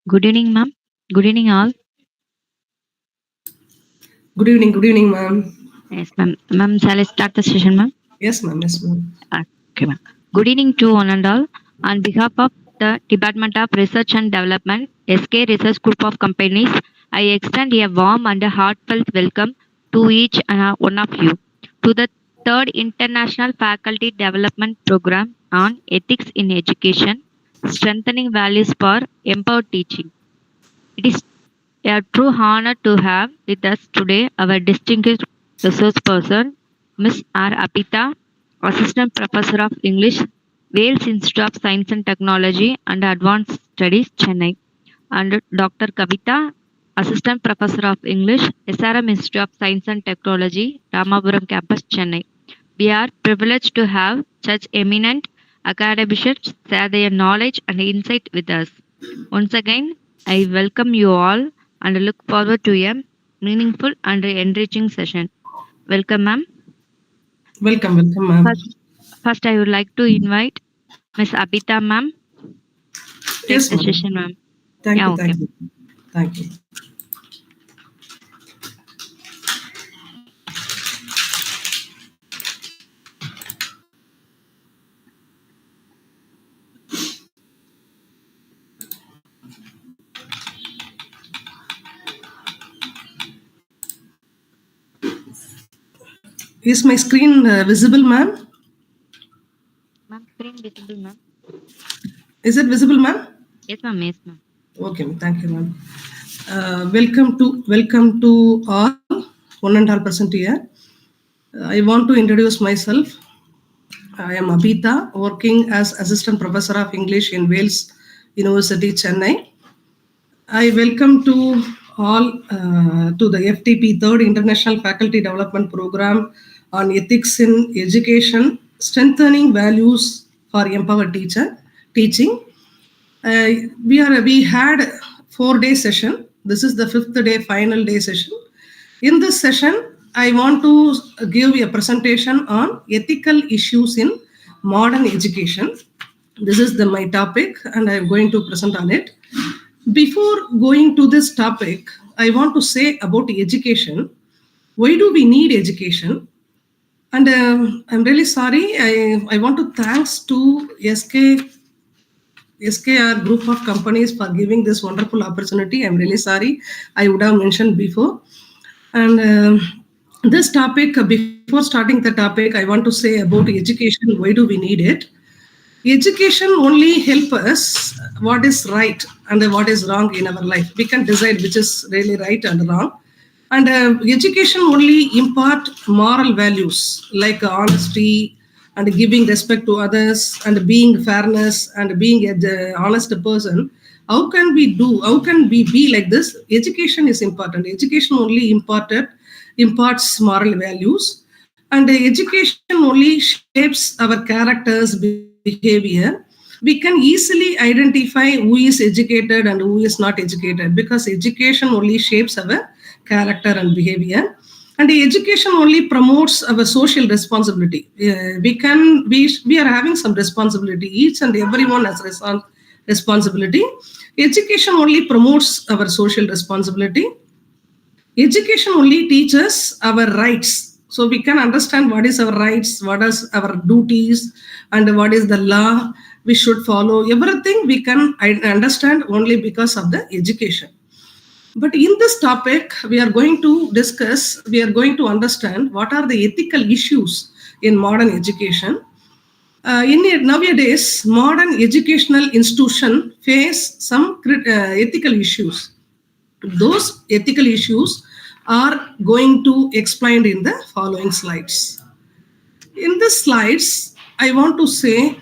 Good evening, ma'am. Good evening, all. Good evening, ma'am. Yes, ma'am. Ma'am, shall I start the session, ma'am? Yes, ma'am. Okay, ma'am. Good evening to one and all. On behalf of the Department of Research and Development, SK Research Group of Companies, I extend a warm and a heartfelt welcome to each and one of you to the third International Faculty Development Program on Ethics in Education, Strengthening Values for Empowered Teaching. It is a true honor to have with us today our distinguished resource person, Miss R. Abeetha, Assistant Professor of English, Vels Institute of Science and Technology and Advanced Studies, Chennai, and Dr. Kavitha, Assistant Professor of English, SRM Institute of Science and Technology, Ramapuram Campus, Chennai. We are privileged to have such eminent academicians share their knowledge and insight with us. Once again, I welcome you all and look forward to a meaningful and enriching session. Welcome, ma'am. Welcome, ma'am. First, I would like to invite Miss Abeetha, ma'am. Take Yes, the ma'am. session, ma'am. Thank Yeah, you, okay. thank you. Thank you. Is my screen visible, ma'am? Ma'am, screen visible, ma'am. Is it visible, ma'am? Yes, ma'am. Yes, ma'am. Okay, thank you, ma'am. Welcome to all 1.5% here. I want to introduce myself. I am Abeetha, working as Assistant Professor of English in Wales University, Chennai. I welcome to all to the FTP Third International Faculty Development Program on Ethics in Education, Strengthening Values for Empowered Teaching. We had 4-day session. This is the 5th day, final day session. In this session, I want to give a presentation on ethical issues in modern education. This is my topic, and I'm going to present on it. Before going to this topic, I want to say about education. Why do we need education? And I'm really sorry. I want to thanks to SKR group of companies for giving this wonderful opportunity. I'm really sorry. I would have mentioned before. And this topic, before starting the topic, I want to say about education. Why do we need it? Education only help us what is right and what is wrong in our life. We can decide which is really right and wrong. And education only impart moral values like honesty and giving respect to others and being fairness and being an honest person. How can we be like this? Education is important. Education only imparts moral values, and education only shapes our characters behavior. We can easily identify who is educated and who is not educated, because education only shapes our character and behavior. And the education only promotes our social responsibility. We are having some responsibility. Each and everyone has responsibility. Education only promotes our social responsibility. Education only teaches our rights, so we can understand what is our rights, what is our duties, and what is the law we should follow. Everything we can understand only because of the education. But in this topic, we are going to understand what are the ethical issues in modern education. Nowadays, modern educational institutions face some ethical issues. Those ethical issues are going to explained in the following slides. In the slides, I want to say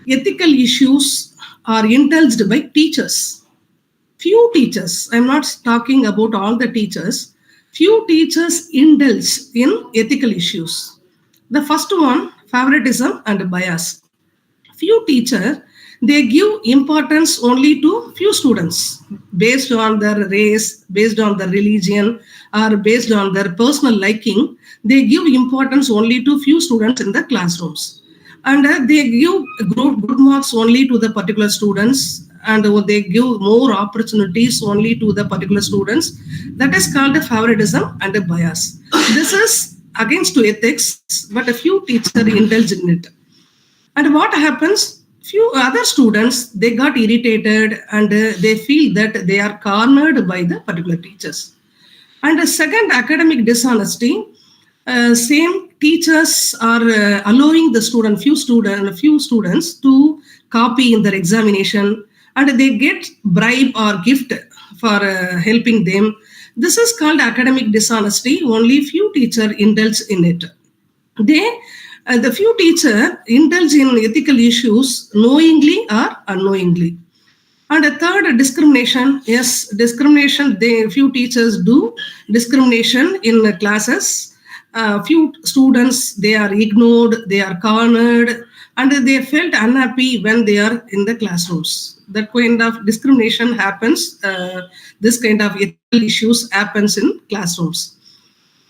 ethical issues are indulged by teachers. Few teachers, I'm not talking about all the teachers, few teachers indulge in ethical issues. The first one, favoritism and bias. Few teachers, they give importance only to few students based on their race, based on their religion, or based on their personal liking. They give importance only to few students in the classrooms, and they give good marks only to the particular students, and they give more opportunities only to the particular students. That is called a favoritism and a bias. This is against to ethics, but a few teachers indulge in it. And what happens? Few other students, they got irritated and they feel that they are cornered by the particular teachers. And the second, academic dishonesty. Same teachers are allowing the few students to copy in their examination, and they get bribe or gift for helping them. This is called academic dishonesty. Only few teachers indulge in it. The few teachers indulge in ethical issues knowingly or unknowingly. And a third, discrimination. Yes, discrimination. Few teachers do discrimination in classes. Few students, they are ignored, they are cornered, and they felt unhappy when they are in the classrooms. That kind of discrimination happens. This kind of ethical issues happens in classrooms.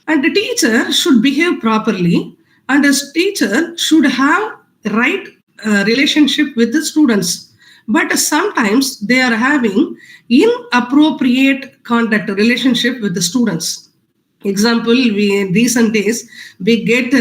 And the teacher should behave properly, and a teacher should have right relationship with the students. But sometimes they are having inappropriate contact relationship with the students. Example, in recent days, we get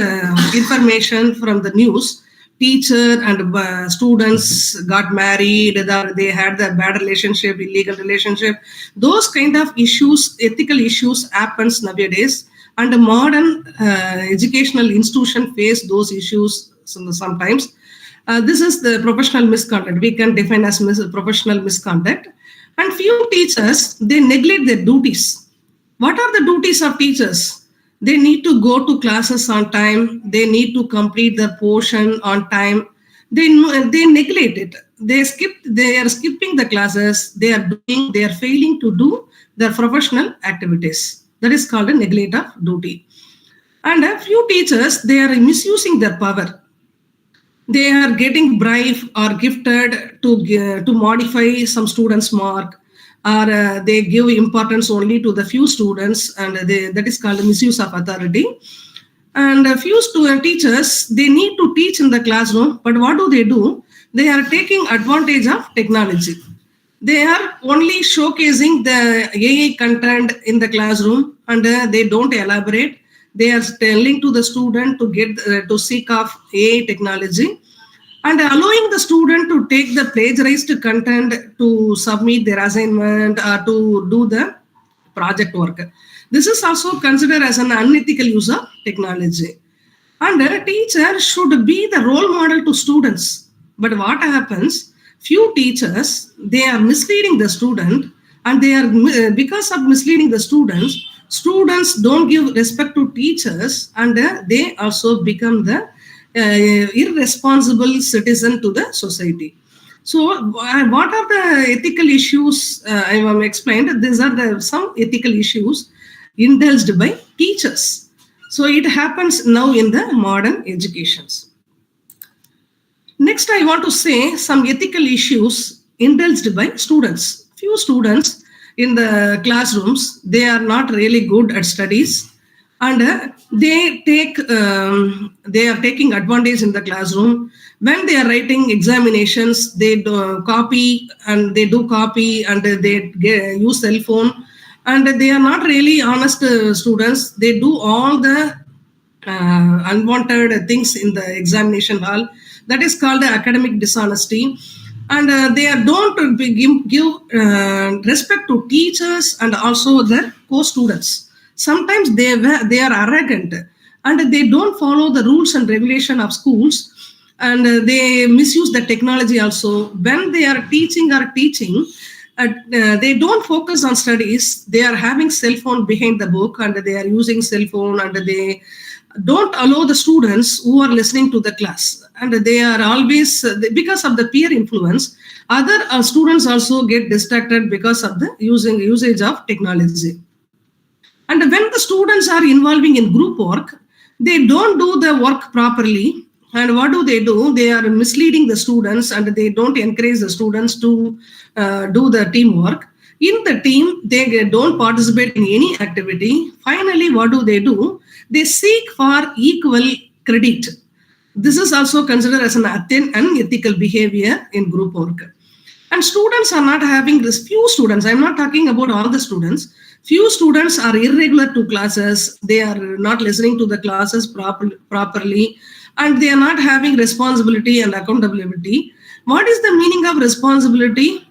information from the news. Teacher and students got married, they had the bad relationship, illegal relationship. Those kind of issues, ethical issues happens nowadays. And the modern educational institution face those issues sometimes. This is the professional misconduct. We can define as professional misconduct. And few teachers, they neglect their duties. What are the duties of teachers? They need to go to classes on time. They need to complete their portion on time. They neglect it. They are skipping the classes. They are failing to do their professional activities. That is called a neglect of duty. And a few teachers, they are misusing their power. They are getting bribe or gifted to modify some students' mark, or they give importance only to the few students, and that is called misuse of authority. And a few teachers, they need to teach in the classroom, but what do? They are taking advantage of technology. They are only showcasing the AI content in the classroom, and they don't elaborate. They are telling to the student to get to seek of AI technology, and allowing the student to take the plagiarized content to submit their assignment or to do the project work. This is also considered as an unethical use of technology. And a teacher should be the role model to students. But what happens? Few teachers, they are misleading the student, and they are because of misleading the students don't give respect to teachers, and they also become the irresponsible citizen to the society. So what are the ethical issues I have explained? These are some ethical issues indulged by teachers. So it happens now in the modern educations. Next, I want to say some ethical issues indulged by students. Few students in the classrooms, they are not really good at studies, and they are taking advantage in the classroom. When they are writing examinations, they do copy, and they use cell phone, and they are not really honest students. They do all the unwanted things in the examination hall. That is called academic dishonesty. And they don't give respect to teachers and also their co-students. Sometimes they are arrogant, and they don't follow the rules and regulation of schools, and they misuse the technology also. When they are teaching, they don't focus on studies. They are having cell phone behind the book, and they are using cell phone, and they don't allow the students who are listening to the class. And they are always, because of the peer influence, other students also get distracted because of the usage of technology. And when the students are involving in group work, they don't do the work properly. And what do? They are misleading the students, and they don't encourage the students to do the teamwork. In the team, they don't participate in any activity. Finally, what do? They seek for equal credit. This is also considered as an unethical behavior in group work. And students are not having this. Few students, I'm not talking about all the students. Few students are irregular to classes. They are not listening to the classes properly, and they are not having responsibility and accountability. What is the meaning of responsibility?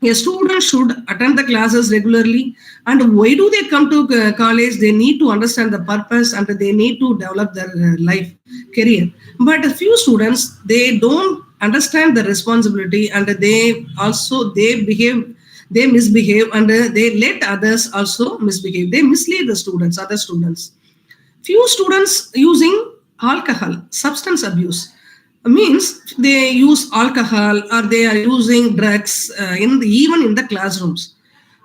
A student should attend the classes regularly. And why do they come to college? They need to understand the purpose and they need to develop their life career. But a few students, they don't understand the responsibility, and they misbehave, and they let others also misbehave. They mislead the students, other students. Few students using alcohol, substance abuse, means they use alcohol or they are using drugs even in the classrooms.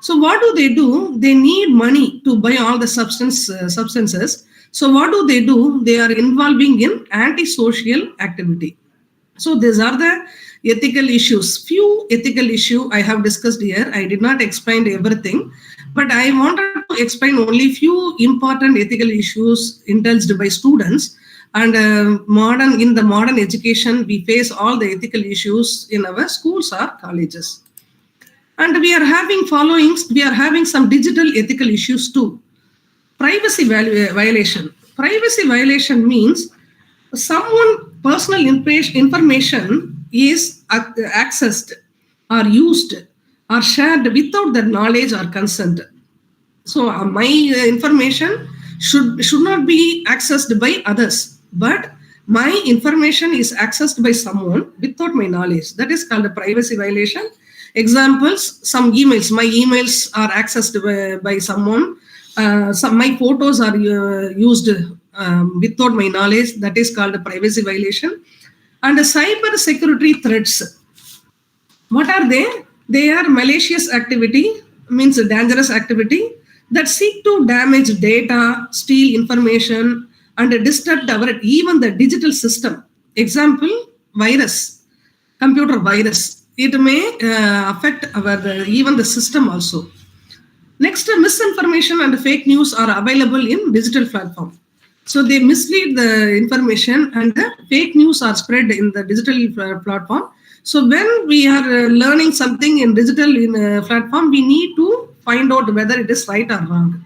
So what do? They need money to buy all the substances. So what do? They are involving in antisocial activity. So these are the ethical issues. Few ethical issue I have discussed here. I did not explain everything, but I wanted to explain only few important ethical issues indulged by students. And in the modern education, we face all the ethical issues in our schools or colleges. And we are having followings. We are having some digital ethical issues too. Privacy violation. Privacy violation means someone personal information is accessed or used or shared without their knowledge or consent. So my information should not be accessed by others, but my information is accessed by someone without my knowledge. That is called a privacy violation. Examples: some emails. My emails are accessed by someone. Some my photos are used without my knowledge. That is called a privacy violation. And cyber security threats. What are they? They are malicious activity, means a dangerous activity that seek to damage data, steal information, and disrupt our even the digital system. Example: virus, computer virus. It may affect even the system also. Next, misinformation and fake news are available in digital platform. So they mislead the information, and the fake news are spread in the digital platform. So when we are learning something in digital platform, we need to find out whether it is right or wrong.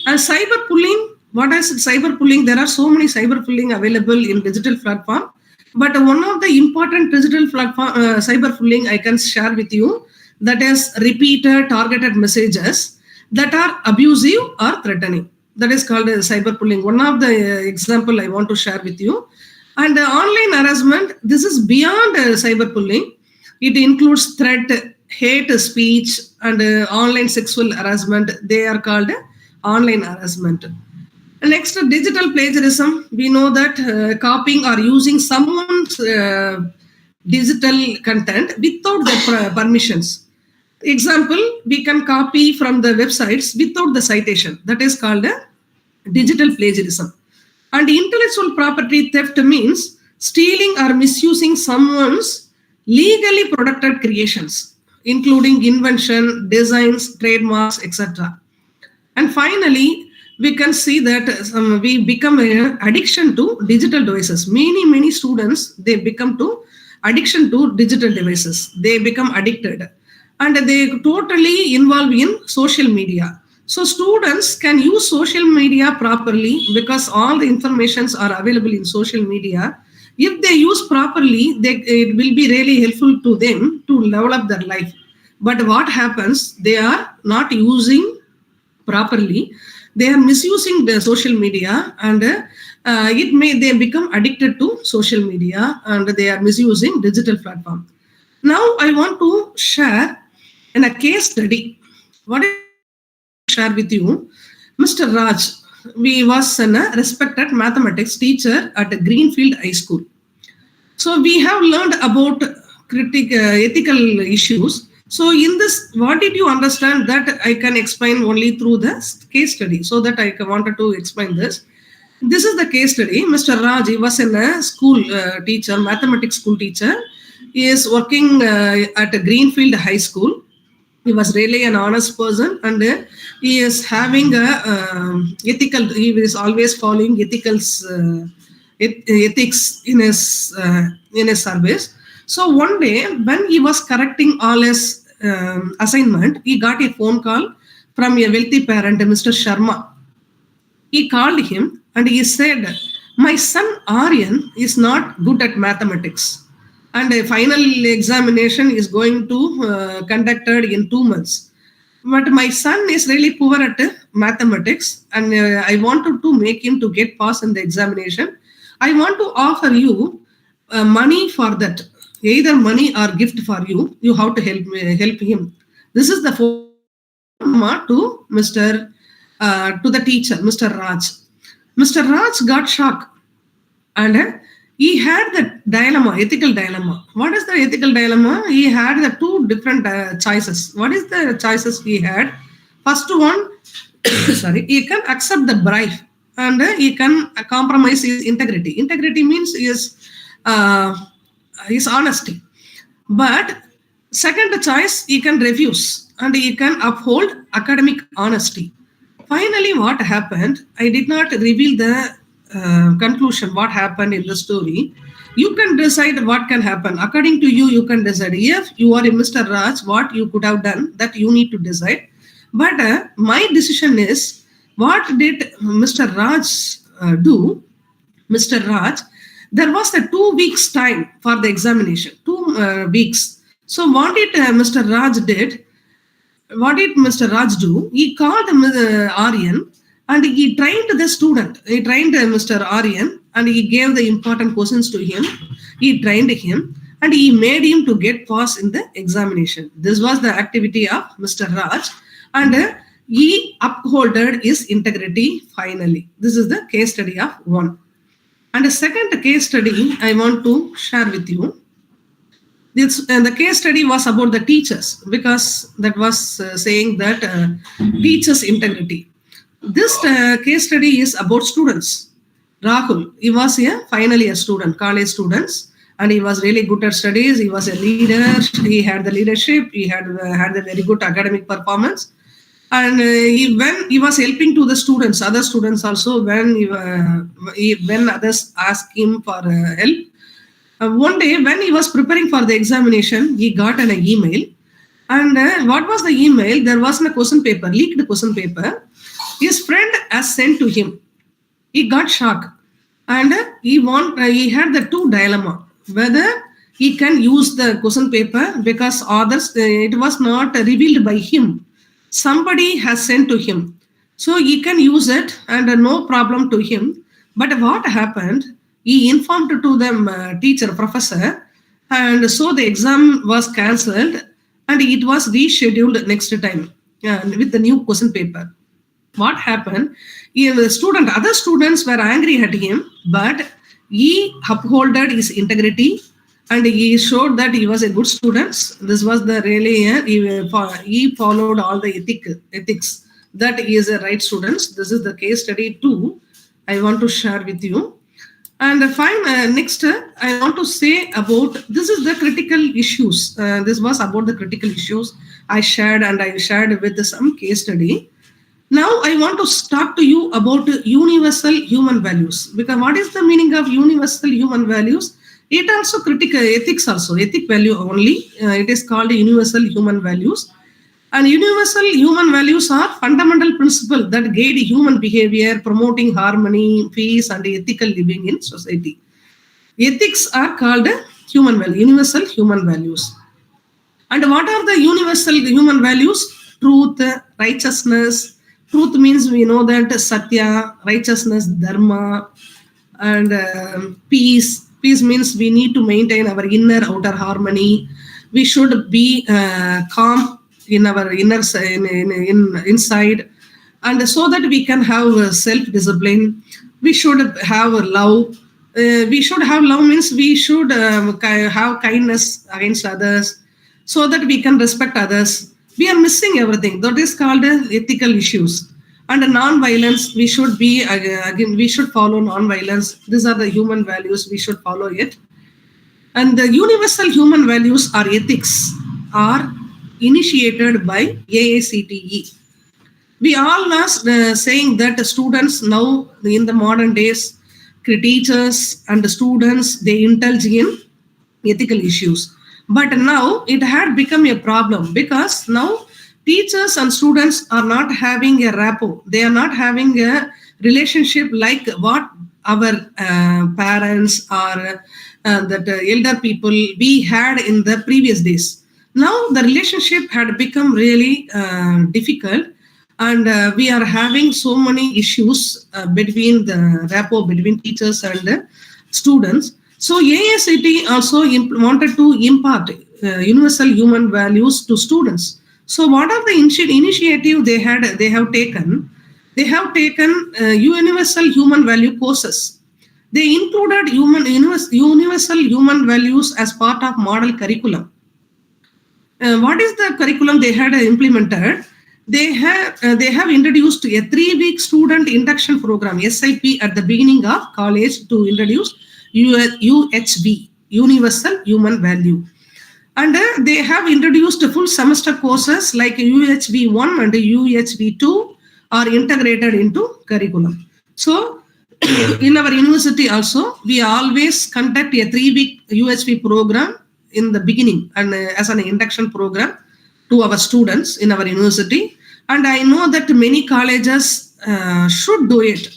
And cyberbullying, what is cyberbullying? There are so many cyberbullying available in digital platform. But one of the important digital platform cyberbullying I can share with you, that is repeated targeted messages that are abusive or threatening. That is called cyberbullying. One of the example I want to share with you. And online harassment, this is beyond cyberbullying. It includes threat, hate speech, and online sexual harassment. They are called online harassment. Next, digital plagiarism. We know that copying or using someone's digital content without their permissions. Example: we can copy from the websites without the citation. That is called digital plagiarism. And intellectual property theft means stealing or misusing someone's legally protected creations, including invention, designs, trademarks, etc. And finally, we can see that we become an addiction to digital devices. Many students, they become to addiction to digital devices. They become addicted, and they totally involve in social media. So students can use social media properly because all the informations are available in social media. If they use properly, it will be really helpful to them to develop their life. But what happens? They are not using properly. They are misusing the social media, and they become addicted to social media, and they are misusing digital platform. Now I want to share in a case study. What is the case study I want to share with you? Mr. Raj, we was a respected mathematics teacher at Greenfield High School. So we have learned about ethical issues. So in this, what did you understand? That I can explain only through the case study. So that I wanted to explain this. This is the case study. Mr. Raj, he was a school teacher, mathematics school teacher. He is working at a Greenfield High School. He was really an honest person, and he is having ethical. He is always following ethics in his service. So one day, when he was correcting all his assignment, he got a phone call from a wealthy parent, Mr. Sharma. He called him and he said, "My son Aryan is not good at mathematics, and a final examination is going to conducted in 2 months. But my son is really poor at mathematics, and I wanted to make him to get pass in the examination. I want to offer you money for that, either money or gift for you. You have to help him." This is the phone call from Sharma to Mr. To the teacher, Mr. Raj. Mr. Raj got shocked, and he had the dilemma, ethical dilemma. What is the ethical dilemma? He had the two different choices. What is the choices he had? First one, sorry, he can accept the bribe, and he can compromise his integrity. Integrity means uh, his honesty. But second choice, he can refuse and he can uphold academic honesty. Finally, what happened? I did not reveal the conclusion, what happened in the story. You can decide what can happen. According to you, you can decide. If you are a Mr. Raj, what you could have done, that you need to decide. But my decision is, what did Mr. Raj do? Mr. Raj, there was a 2 weeks time for the examination, 2 weeks. So what did Mr. Raj did? What did Mr. Raj do? He called Aryan and he trained the student. He trained Mr. Aryan and he gave the important questions to him. He trained him and he made him to get pass in the examination. This was the activity of Mr. Raj, and he upholded his integrity finally. This is the case study of one. And the second case study I want to share with you. The case study was about the teachers, because that was saying that teachers' integrity. This case study is about students. Rahul, he was a finally a student, college students, and he was really good at studies. He was a leader. He had the leadership. He had a very good academic performance. And when he was helping to the students, other students also, when others asked him for help, one day when he was preparing for the examination, he got an email. And what was the email? There was a question paper, leaked question paper. His friend has sent to him. He got shocked, and he had the two dilemma, whether he can use the question paper, because others, it was not revealed by him. Somebody has sent to him, so he can use it and no problem to him. But what happened? He informed to them teacher, professor, and so the exam was cancelled and it was rescheduled next time with the new question paper. What happened? Other students were angry at him, but he upholded his integrity and he showed that he was a good student. This was the really he followed all the ethics, that he is a right student. This is the case study 2 I want to share with you. And next, I want to say about, this is the critical issues. This was about the critical issues I shared with some case study. Now I want to talk to you about universal human values, because what is the meaning of universal human values? It also critical ethics also, ethic value only. It is called universal human values. And universal human values are fundamental principles that guide human behavior, promoting harmony, peace, and ethical living in society. Ethics are called universal human values. And what are the universal human values? Truth, righteousness. Truth means we know that satya, righteousness, dharma, and peace. Peace means we need to maintain our inner outer harmony. We should be calm in our inside, and so that we can have self-discipline. We should have love. We should have love means we should have kindness against others, so that we can respect others. We are missing everything. That is called ethical issues. And non-violence, we should be we should follow non-violence. These are the human values. We should follow it. And the universal human values or ethics are initiated by AICTE. We all are saying that students now in the modern days, teachers and the students, they indulge in ethical issues. But now it had become a problem because now teachers and students are not having a rapport. They are not having a relationship like what our parents or that elder people we had in the previous days. Now the relationship had become really difficult, and we are having so many issues between the rapport between teachers and students. So AICT also wanted to impart universal human values to students. So what are the initiative they have taken? They have taken universal human value courses. They included universal human values as part of model curriculum. What is the curriculum they had implemented? They have introduced a 3-week student induction program SIP at the beginning of college to introduce UHV, Universal Human Value, and they have introduced full semester courses like UHV 1 and UHV 2 are integrated into curriculum. So in our university also we always conduct a 3-week UHV program in the beginning and as an induction program to our students in our university. And I know that many colleges should do it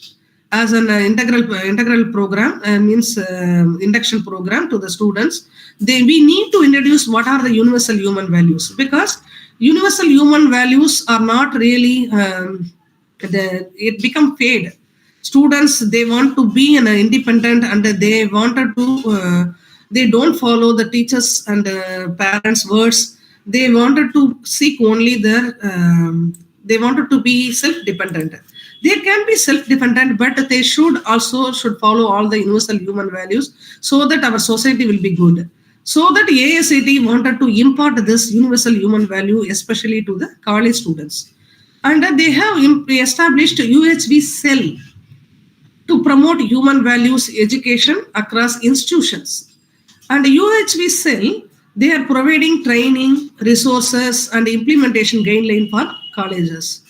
as an integral program, means induction program to the students. We need to introduce what are the universal human values, because universal human values are not really it become fade. Students, they want to be an independent, and they wanted to they don't follow the teachers and parents words. They wanted to seek only their they wanted to be self-dependent. They can be self-dependent, but they should follow all the universal human values so that our society will be good. So that AICT wanted to impart this universal human value, especially to the college students. And they have established UHV cell to promote human values education across institutions. And UHV cell, they are providing training, resources, and implementation guideline for colleges.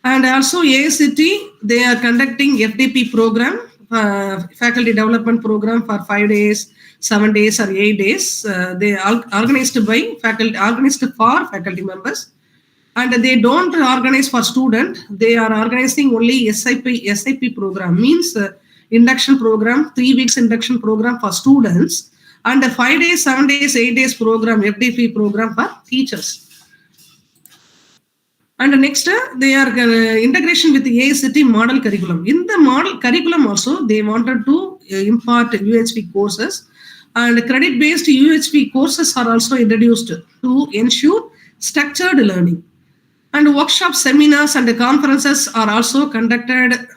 And also AICT, they are conducting FDP program, faculty development program for 5 days, 7 days, or 8 days. They are organized for faculty members. And they don't organize for student. They are organizing only SIP program, means induction program, 3 weeks induction program for students, and a 5 days, 7 days, 8 days program, FDP program for teachers. And next, they are integration with the AICT model curriculum. In the model curriculum also, they wanted to impart UHV courses, and credit-based UHV courses are also introduced to ensure structured learning. And workshops, seminars, and conferences are also conducted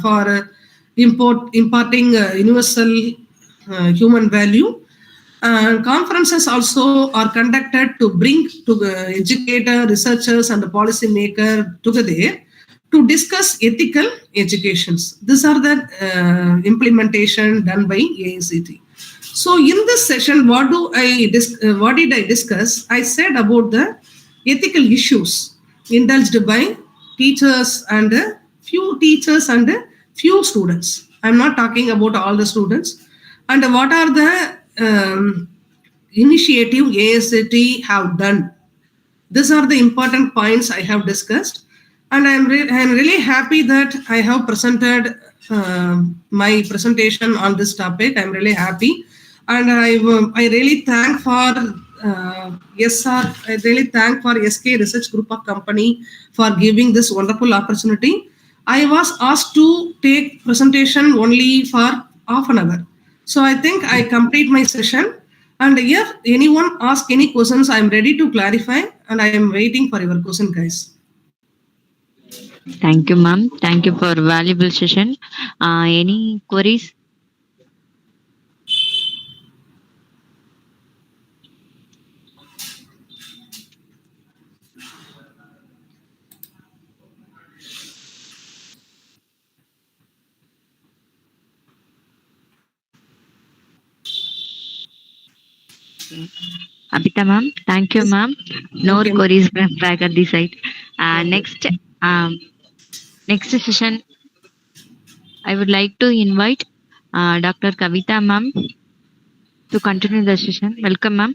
for imparting universal human value. Conferences also are conducted to bring to educator, researchers, and the policy maker together to discuss ethical educations. These are the implementation done by AICT. So in this session, what did I discuss? I said about the ethical issues indulged by teachers and few students. I'm not talking about all the students. And what are the initiative AICT have done? These are the important points I have discussed, and I'm really happy that I have presented my presentation on this topic. I'm really happy, and I really thank for I really thank for SK Research Group of Company for giving this wonderful opportunity. I was asked to take presentation only for half an hour. So I think I complete my session. And if anyone asks any questions, I am ready to clarify, and I am waiting for your question, guys. Thank you, ma'am. Thank you for valuable session. Any queries? Abeetha, ma'am. Thank you, ma'am. No Okay. queries back at the side. Okay. Next session, I would like to invite Dr. Kavitha, ma'am. To continue the session, welcome, ma'am.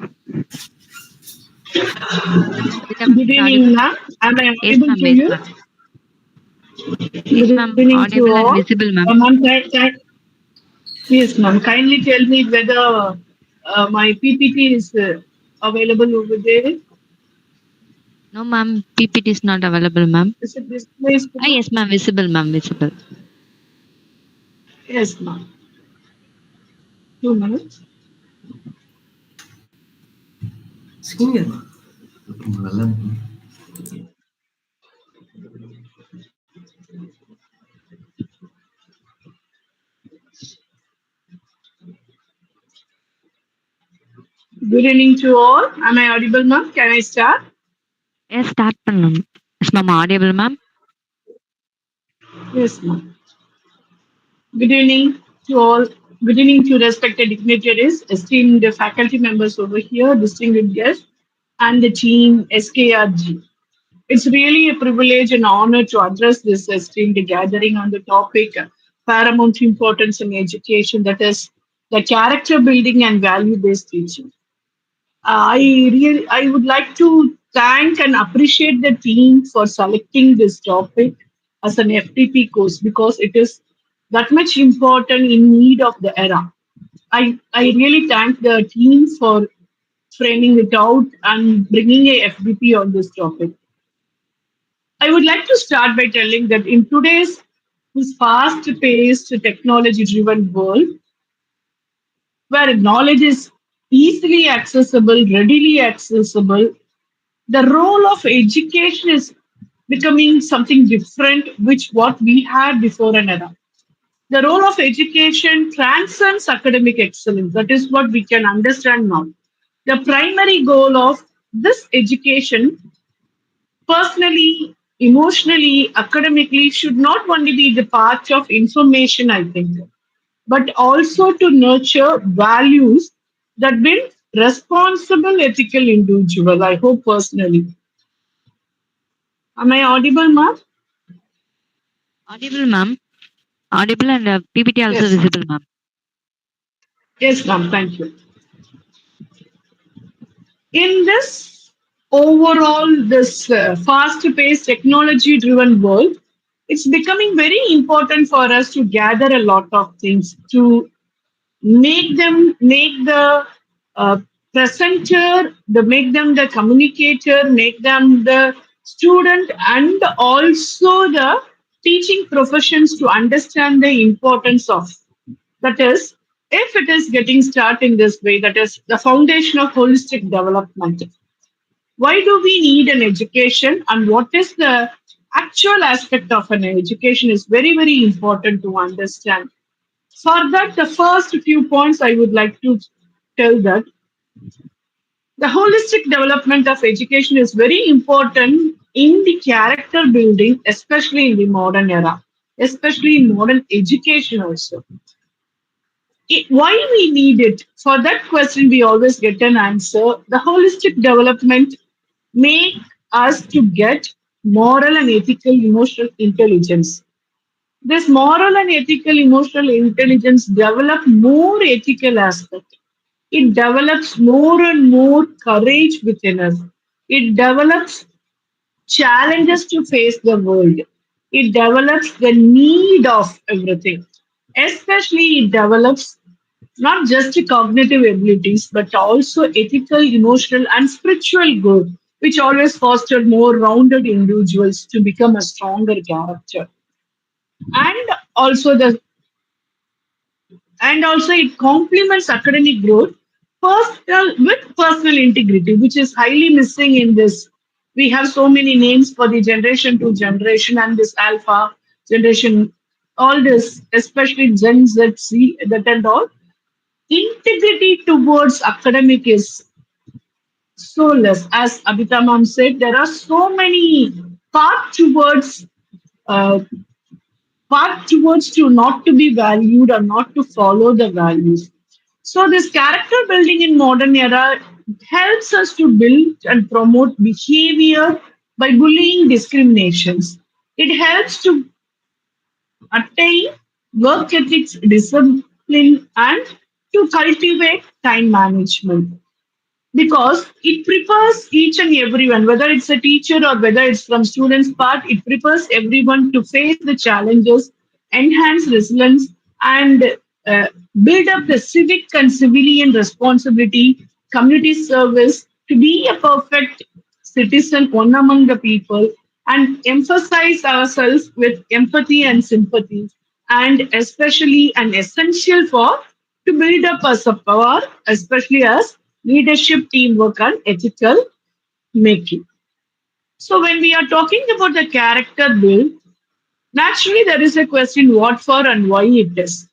Abita, Good is evening, audible? ma'am. Am I Yes, audible ma'am. to Yes, you? ma'am. Good Yes, ma'am. evening to Audible all. and visible, ma'am. Ma'am, yes, ma'am. Kindly tell me whether my PPT is available over there. No, ma'am. PPT is not available, ma'am. Is it displayed, Ah, ma'am? yes, ma'am. Visible, ma'am. Visible. Yes, ma'am. 2 minutes. Senior. Good evening to all. Am I audible, ma'am? Can I start? Yes, start பண்ணலாம். Yes, ma'am. Audible, ma'am. Yes, ma'am. Good evening to all. Good evening to respected dignitaries, esteemed faculty members over here, distinguished guests, and the team SKRG. It's really a privilege and honor to address this esteemed gathering on the topic paramount importance in education, that is, the character building and value based teaching. I would like to thank and appreciate the team for selecting this topic as an FTP course because it is that much important in need of the era. I really thank the team for framing it out and bringing a FDP on this topic. I would like to start by telling that in today's this fast-paced, technology-driven world, where knowledge is easily accessible, readily accessible, the role of education is becoming something different, which what we had before an era. The role of education transcends academic excellence. That is what we can understand now. The primary goal of this education personally, emotionally, academically should not only be the part of information, I think, but also to nurture values that build responsible, ethical individual. I hope personally. Am I audible, ma'am? Audible, ma'am. Audible and PPT also Yes. visible, ma'am. Yes, ma'am. Thank you. In this overall, this fast-paced, technology-driven world, it's becoming very important for us to gather a lot of things to make the uh, presenter, make them the communicator, make them the student, and also the teaching professions to understand the importance of, that is, if it is getting started in this way, that is the foundation of holistic development. Why do we need an education, and what is the actual aspect of an education is very, very important to understand. For that, the first few points I would like to tell that the holistic development of education is very important in the character building, especially in the modern era, especially in modern education also. Why we need it? For that question, we always get an answer. The holistic development make us to get moral and ethical emotional intelligence. This moral and ethical emotional intelligence develop more ethical aspect. It develops more and more courage within us. It develops challenges to face the world. It develops the need of everything. Especially it develops not just cognitive abilities, but also ethical, emotional, and spiritual growth, which always foster more rounded individuals to become a stronger character. And also the and also it complements academic growth personal integrity, which is highly missing in this. We have so many names for the generation to generation and this alpha generation, all this, especially Gen Z, C, that and all. Integrity towards academic is so less. As Abhita ma'am said, there are so many path towards uh, to not to be valued or not to follow the values. So this character building in modern era helps us to build and promote behavior by bullying discriminations. It helps to attain work ethics, discipline, and to cultivate time management, because it prepares each and everyone, whether it's a teacher or whether it's from students' part, it prepares everyone to face the challenges, enhance resilience, and uh, build up the civic and civilian responsibility, community service, to be a perfect citizen, one among the people, and emphasize ourselves with empathy and sympathy, and especially and essential for to build up as a power, especially as leadership, teamwork, and ethical making. So, when we are talking about the character build, naturally there is a question what for and why it is.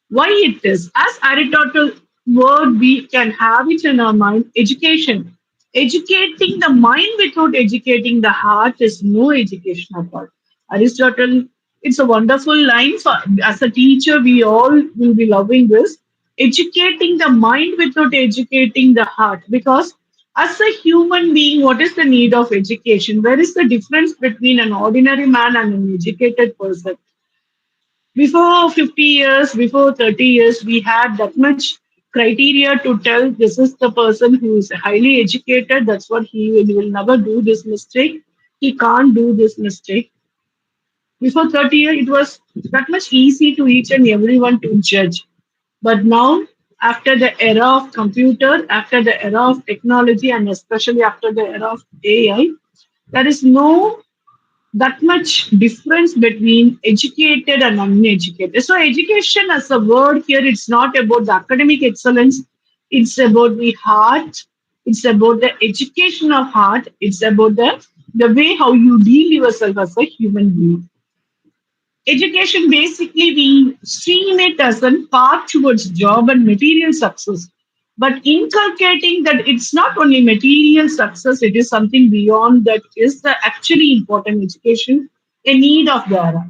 Why it is? As Aristotle word, we can have it in our mind. Education. Educating the mind without educating the heart is no education at all. Aristotle, it's a wonderful line. For, as a teacher, we all will be loving this. Educating the mind without educating the heart. Because as a human being, what is the need of education? Where is the difference between an ordinary man and an educated person? Before 50 years, before 30 years, we had that much criteria to tell this is the person who is highly educated. That's what he will never do this mistake. He can't do this mistake. Before 30 years, it was that much easy to each and everyone to judge. But now, after the era of computer, after the era of technology, and especially after the era of AI, there is no that much difference between educated and uneducated. So, education as a word here, it's not about the academic excellence, it's about the heart, it's about the education of heart, it's about the way how you deal yourself as a human being. Education basically we stream it as a path towards job and material success. But inculcating that it's not only material success, it is something beyond that is the actually important education, a need of the era.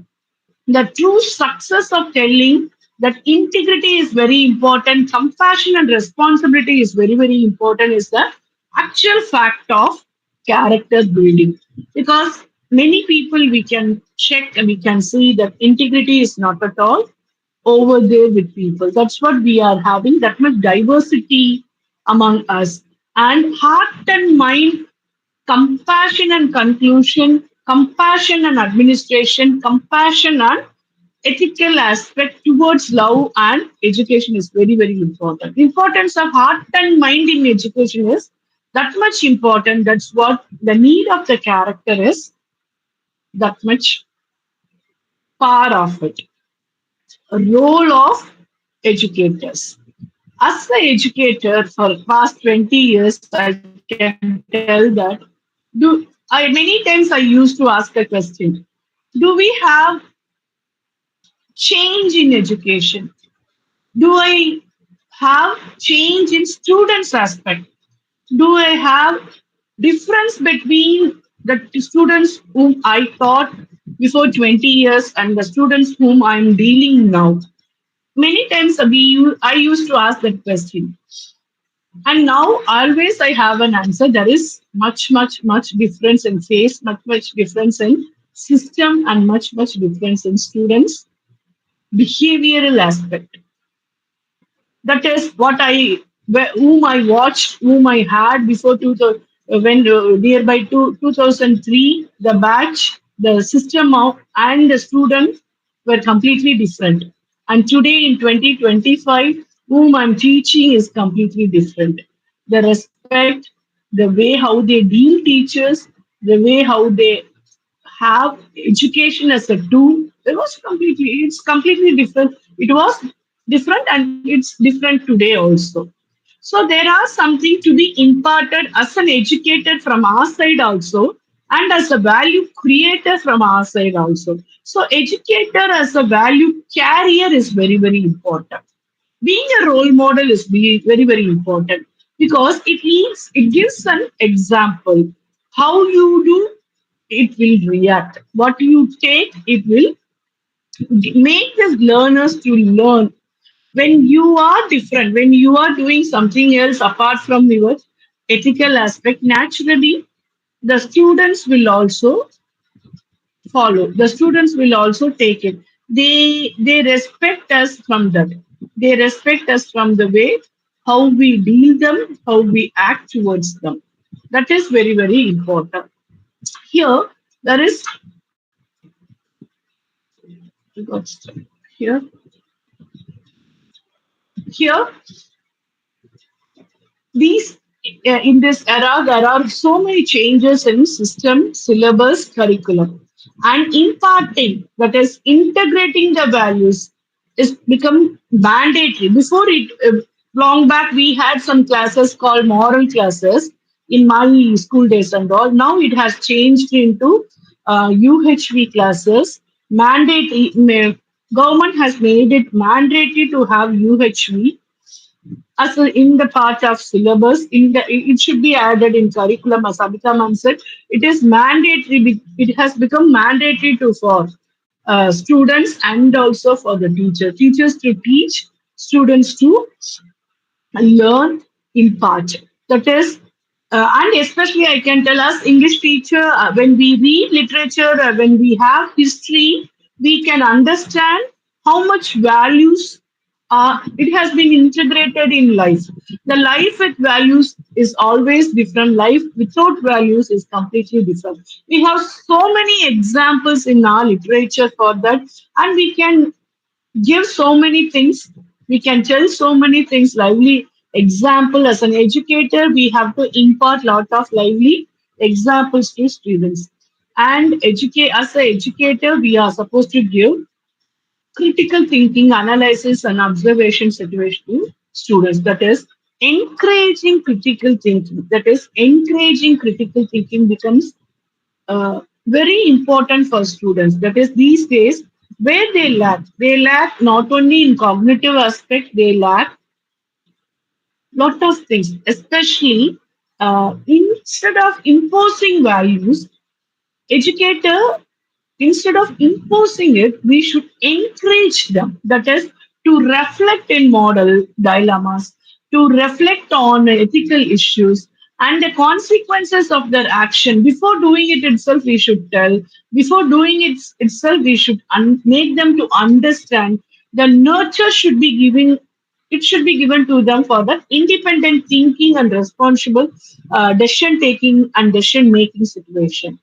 The true success of telling that integrity is very important, compassion and responsibility is very, very important is the actual fact of character building. Because many people we can check and we can see that integrity is not at all over there with people. That's what we are having, that much diversity among us. And heart and mind, compassion and conclusion, compassion and administration, compassion and ethical aspect towards love and education is very, very important. Importance of heart and mind in education is that much important. That's what the need of the character is, that much part of it. A role of educators. As the educator for past 20 years, I can tell that many times I used to ask the question, do we have change in education? Do I have change in students aspect? Do I have difference between the students whom I taught before 20 years and the students whom I'm dealing now? Many times I used to ask that question. And now always I have an answer. There is much, much, much difference in face, much, much difference in system, and much, much difference in students' behavioral aspect. That is what whom I watched, whom I had before 2000, when nearby to 2003, the batch, the system of and the student were completely different. And today in 2025, whom I'm teaching is completely different. The respect, the way how they deal teachers, the way how they have education as a tool. It's completely different. It was different and it's different today also. So there are something to be imparted as an educator from our side also, and as a value creator from our side also. So educator as a value carrier is very, very important. Being a role model is very, very important, because it gives an example. How you do, it will react. What you take, it will make the learners to learn. When you are different, when you are doing something else apart from your ethical aspect, naturally the students will also follow. The students will also take it. They respect us from that. They respect us from the way how we deal them, how we act towards them. That is very, very important. Here, there is here, here these in this era there are so many changes in system syllabus curriculum and imparting, that is integrating the values, is become mandatory. Before it, long back we had some classes called moral classes in my school days and all. Now it has changed into UHV classes. Mandatory, government has made it mandatory to have UHV as in the part of syllabus. In the, it should be added in curriculum. As Abhita ma'am said, it is mandatory. It has become mandatory to for students and also for the teachers to teach, students to learn in part. That is, and especially I can tell us English teacher, when we read literature, when we have history, we can understand how much values it has been integrated in life. The life with values is always different. Life without values is completely different. We have so many examples in our literature for that, and we can give so many things. We can tell so many things. Lively example, as an educator, we have to impart lot of lively examples to students. And educate as an educator, we are supposed to give critical thinking, analysis, and observation situation to students. That is encouraging critical thinking. That is encouraging critical thinking becomes very important for students. That is, these days, where they lack not only in cognitive aspect, they lack lot of things, especially instead of imposing values, educator, instead of imposing it, we should encourage them. That is, to reflect in model dilemmas, to reflect on ethical issues and the consequences of their action. Before doing it itself, we should tell. Before doing it itself, we should make them to understand. The nurture should be given. It should be given to them for the independent thinking and responsible decision taking and decision making situation.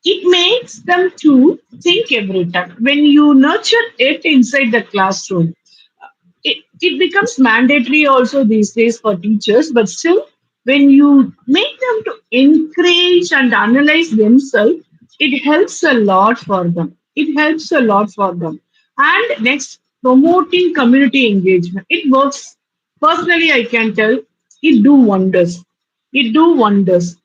It makes them to think every time. When you nurture it inside the classroom, it becomes mandatory also these days for teachers, but still, when you make them to encourage and analyze themselves, it helps a lot for them. It helps a lot for them. And next, promoting community engagement. It works. Personally, I can tell it do wonders. It do wonders.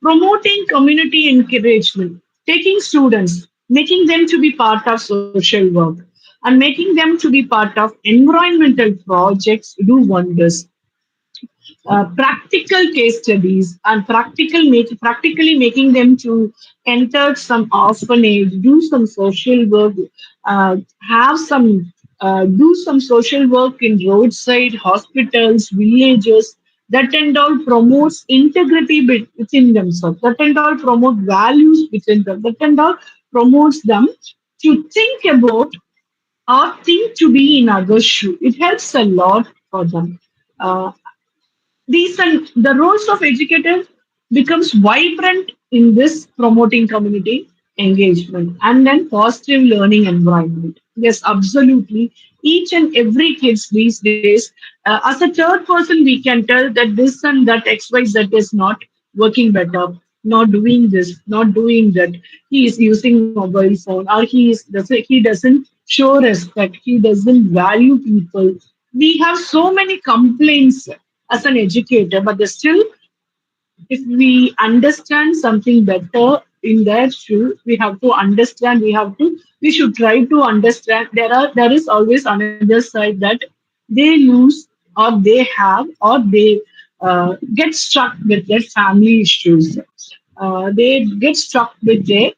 Promoting community encouragement, taking students, making them to be part of social work, and making them to be part of environmental projects do wonders. Practical case studies and practically making them to enter some orphanage, do some social work, have some do some social work in roadside hospitals, villages. That and all promotes integrity within themselves. That and all promote values within them. That and all promotes them to think about or think to be in others' shoe. It helps a lot for them. Uh, these and the roles of educators becomes vibrant in this promoting community engagement and then positive learning environment. Yes, absolutely. Each and every kids these days, as a third person, we can tell that this and that XYZ is not working better, not doing this, not doing that. He is using mobile phone, or he doesn't show respect. He doesn't value people. We have so many complaints as an educator, but there's still, if we understand something better in their shoe, we have to understand, we should try to understand. There is always another side that they lose or they have or they get stuck with their family issues. They get stuck with their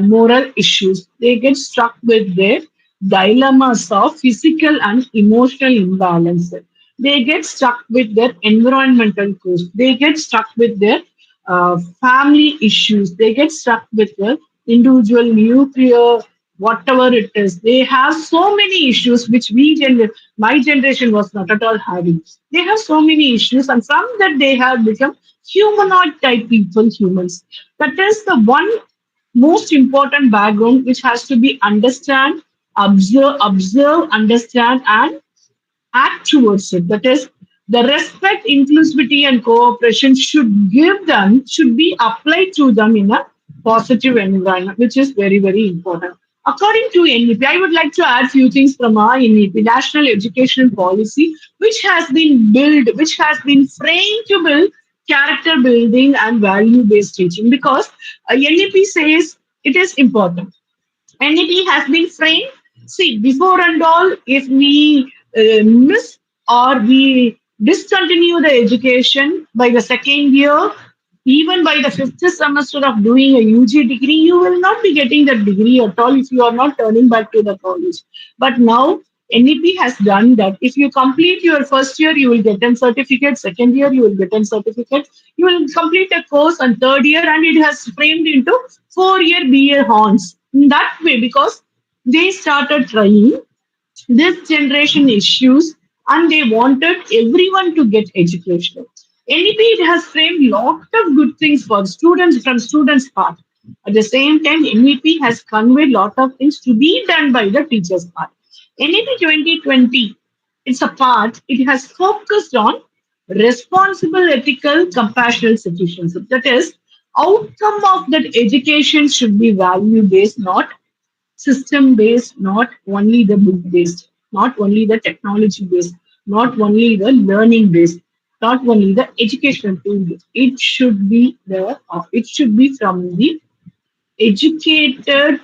moral issues. They get stuck with their dilemmas of physical and emotional imbalance. They get stuck with their environmental cost. They get stuck with their family issues. They get stuck with their individual nuclear whatever it is. They have so many issues which my generation was not at all having. They have so many issues, and from that they have become humanoid type people, humans. That is the one most important background which has to be understand, observe, understand, and act towards it. That is, the respect, inclusivity, and cooperation should be applied to them in a positive environment, which is very, very important. According to NEP, I would like to add few things from our NEP, National Education Policy, which has been framed to build character building and value based teaching, because NEP says it is important. NEP has been framed. See, before and all, if we miss or we discontinue the education by the second year, even by the fifth semester of doing a UG degree, you will not be getting that degree at all if you are not turning back to the college. But now NEP has done that. If you complete your first year, you will get a certificate. Second year, you will get a certificate. You will complete a course on third year, and it has framed into 4-year BA horns. In that way, because they started trying this generation issues and they wanted everyone to get education. NEP it has framed lot of good things for students from students' part. At the same time, NEP has conveyed lot of things to be done by the teachers' part. NEP 2020, it's a part, it has focused on responsible, ethical, compassionate citizenship. That is, outcome of that education should be value based, not system based, not only the book based, not only the technology based, not only the learning based, not only the educational tool based. It should be from the educated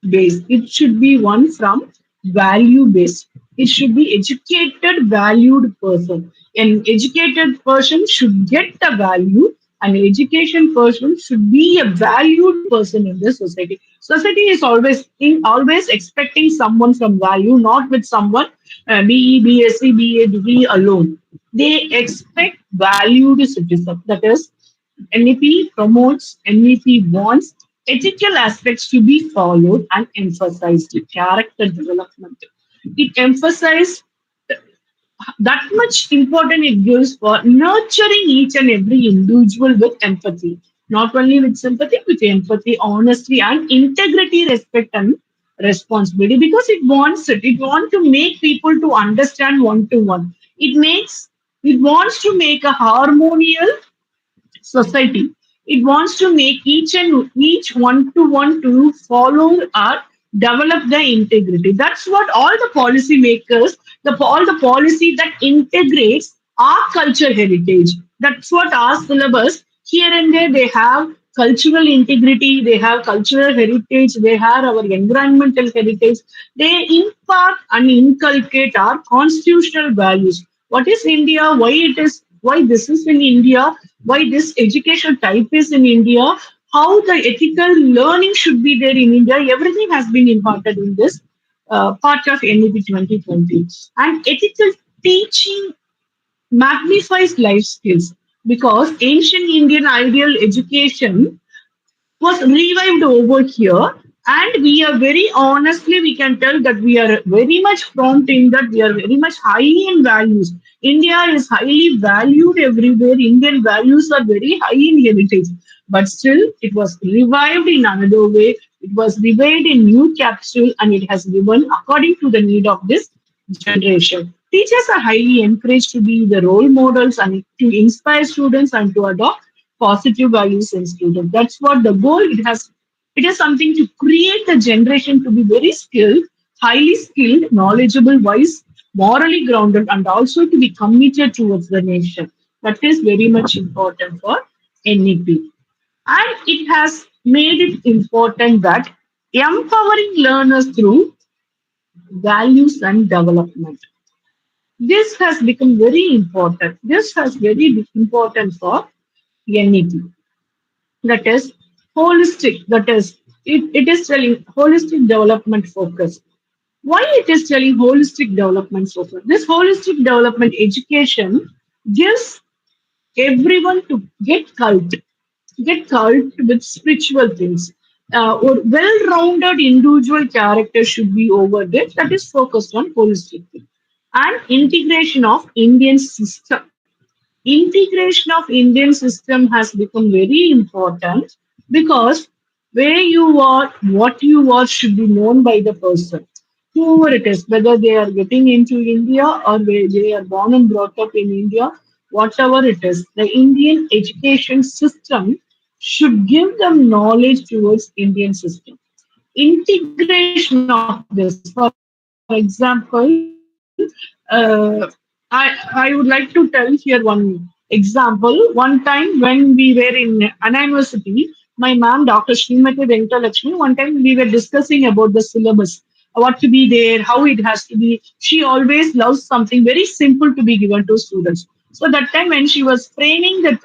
based. It should be one from value based. It should be educated, valued person. An educated person should get the value. An education person should be a valued person in the society. Society is always expecting someone from value, not with someone BE, BSc, BA degree alone. They expect valued citizens. That is, NEP promotes, NEP wants ethical aspects to be followed and emphasized. Character development. It emphasized that much important it gives for nurturing each and every individual with empathy. Not only with empathy, honesty, and integrity, respect, and responsibility. Because it wants it. It wants to make people to understand one to one. It wants to make a harmonious society. It wants to make each one to one to follow or develop the integrity. That's what all the policy makers, all the policy that integrates our culture heritage. That's what our syllabus here and there they have cultural integrity, they have cultural heritage, they have our environmental heritage. They impart and inculcate our constitutional values. What is India? Why this is in India? Why this education type is in India? How the ethical learning should be there in India? Everything has been imparted in this part of NEP 2020. And ethical teaching magnifies life skills, because ancient Indian ideal education was revived over here, and we are very honestly we can tell that we are very much prompt in that, we are very much high in values. India is highly valued everywhere. Indian values are very high in heritage, but still it was revived in another way. It was revived in new capsule, and it has given according to the need of this generation. Teachers are highly encouraged to be the role models and to inspire students and to adopt positive values in students. That's what the goal it has. It is something to create a generation to be very skilled, highly skilled, knowledgeable, wise, morally grounded, and also to be committed towards the nation. That is very much important for NEP. And it has made it important that empowering learners through values and development. This has become very important. This has very important for NEP. That is holistic. That is, it is telling holistic development focus. Why it is telling holistic development focus? This holistic development education gives everyone to get cult with spiritual things. or well-rounded individual character should be over there that is focused on holistically. And integration of Indian system. Integration of Indian system has become very important because where you are, what you are should be known by the person. Whoever it is, whether they are getting into India or where they are born and brought up in India, whatever it is, the Indian education system should give them knowledge towards Indian system. Integration of this, for example, I would like to tell here one example. One time when we were in Anna University, my ma'am, Dr. Srimati Venkatalakshmi, one time we were discussing about the syllabus, what to be there, how it has to be. She always loves something very simple to be given to students. So that time when she was framing that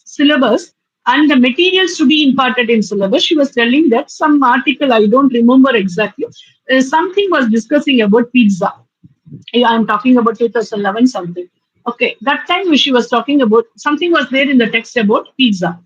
syllabus and the materials to be imparted in syllabus, she was telling that some article, I don't remember exactly, something was discussing about pizza. Yeah, I'm talking about 2011 something. Okay, that time when she was talking about something was there in the text about pizza.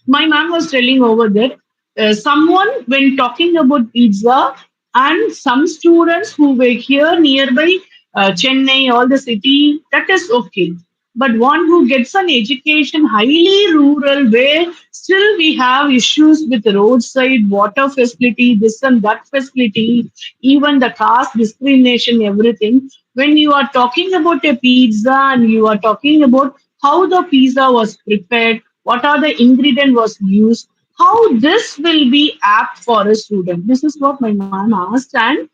My mom was telling over there, someone when talking about pizza, and some students who were here nearby Chennai, all the city, that is okay. But one who gets an education highly rural, where still we have issues with roadside water facility, this and that facility, even the caste discrimination, everything. When you are talking about a pizza and you are talking about how the pizza was prepared, what are the ingredient was used, how this will be apt for a student. This is what my mom asked, and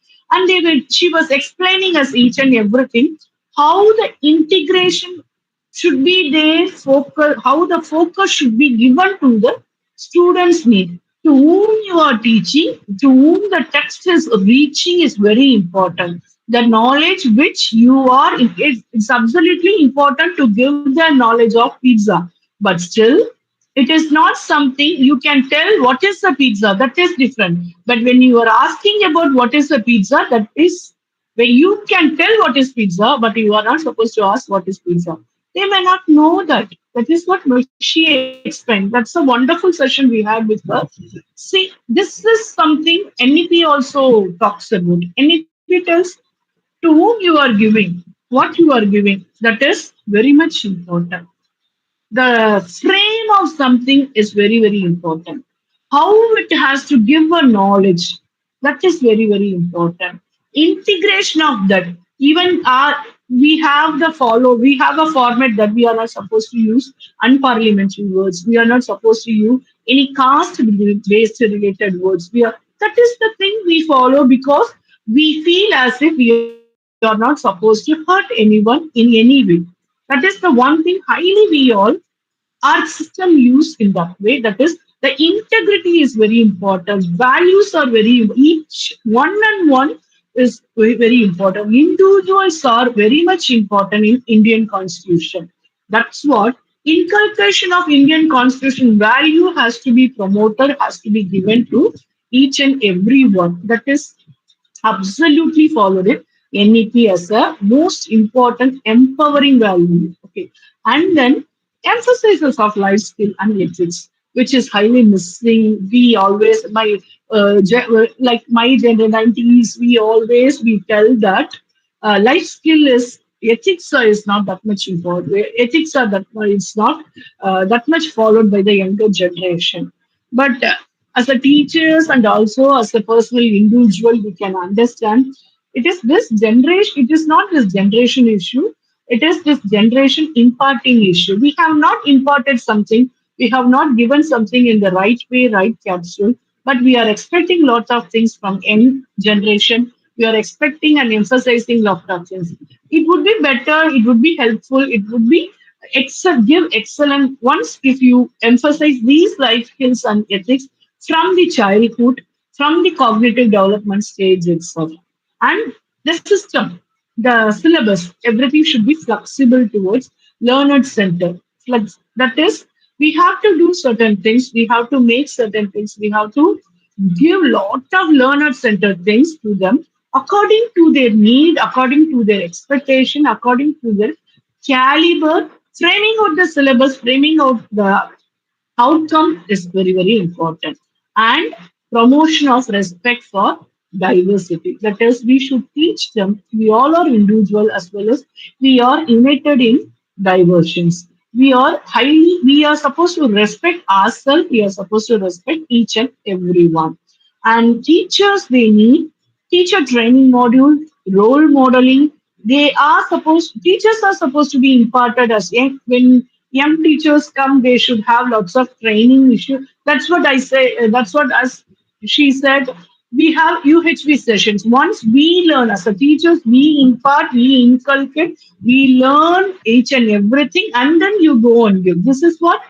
she was explaining us each and everything, how the integration should be there, focus, how the focus should be given to the students' need. To whom you are teaching, to whom the text is reaching is very important. The knowledge which you are, it's absolutely important to give the knowledge of pizza. But still, it is not something you can tell what is the pizza. That is different. But when you are asking about what is the pizza, that is where you can tell what is pizza, but you are not supposed to ask what is pizza. They may not know that. That is what she explained. That's a wonderful session we had with her. See, this is something NEP also talks about. NEP tells to whom you are giving, what you are giving. That is very much important. The frame of something is very, very important. How it has to give a knowledge, that is very, very important. Integration of that, even our, we have a format that we are not supposed to use unparliamentary words. We are not supposed to use any caste based related words. We are, that is the thing we follow because we feel as if we are not supposed to hurt anyone in any way. That is the one thing highly we all our system used in that way. That is, the integrity is very important. Values are very, each one and one is very, very important. Individuals are very much important in Indian constitution. That's what inculcation of Indian constitution value has to be promoted, has to be given to each and every one. That is absolutely followed it. NEP as a most important empowering value. Okay. And then emphasizes of life skill and ethics, which is highly missing. We always, like my gender 90s, we tell that life skill is ethics is not that much important. Ethics are that it's not that much followed by the younger generation. But as a teachers and also as a personal individual, we can understand it is this generation. It is not this generation issue. It is this generation imparting issue. We have not imparted something. We have not given something in the right way, right capsule. But we are expecting lots of things from young generation. We are expecting and emphasizing lots of things. It would be better. It would be helpful. It would be give excellent once if you emphasize these life skills and ethics from the childhood, from the cognitive development stage itself. And the system, the syllabus, everything should be flexible towards learner center. That is, we have to do certain things, we have to make certain things, we have to give lot of learner centered things to them according to their need, according to their expectation, according to their caliber, framing out the syllabus, framing out the outcome is very, very important. And promotion of respect for diversity. That is, we should teach them we all are individual as well as we are united in diversions. We are supposed to respect ourselves, we are supposed to respect each and everyone. And teachers, they need teacher training module, role modeling. Teachers are supposed to be imparted as young, when young teachers come, they should have lots of training issue. That's what I say. That's what, as she said, we have UHV sessions. Once we learn as a teachers, we impart, we inculcate, we learn each and everything, and then you go and give. This is what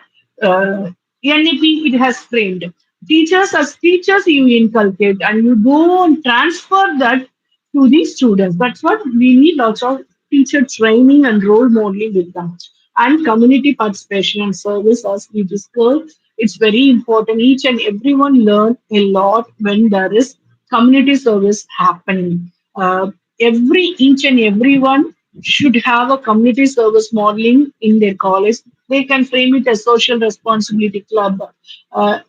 NEP it has framed. Teachers, as teachers, you inculcate and you go and transfer that to the students. That's what we need, lots of teacher training and role modeling with them. And community participation and service, as we discussed, it's very important. Each and everyone learn a lot when there is community service happening. Each and everyone should have a community service modeling in their college. They can frame it as social responsibility club.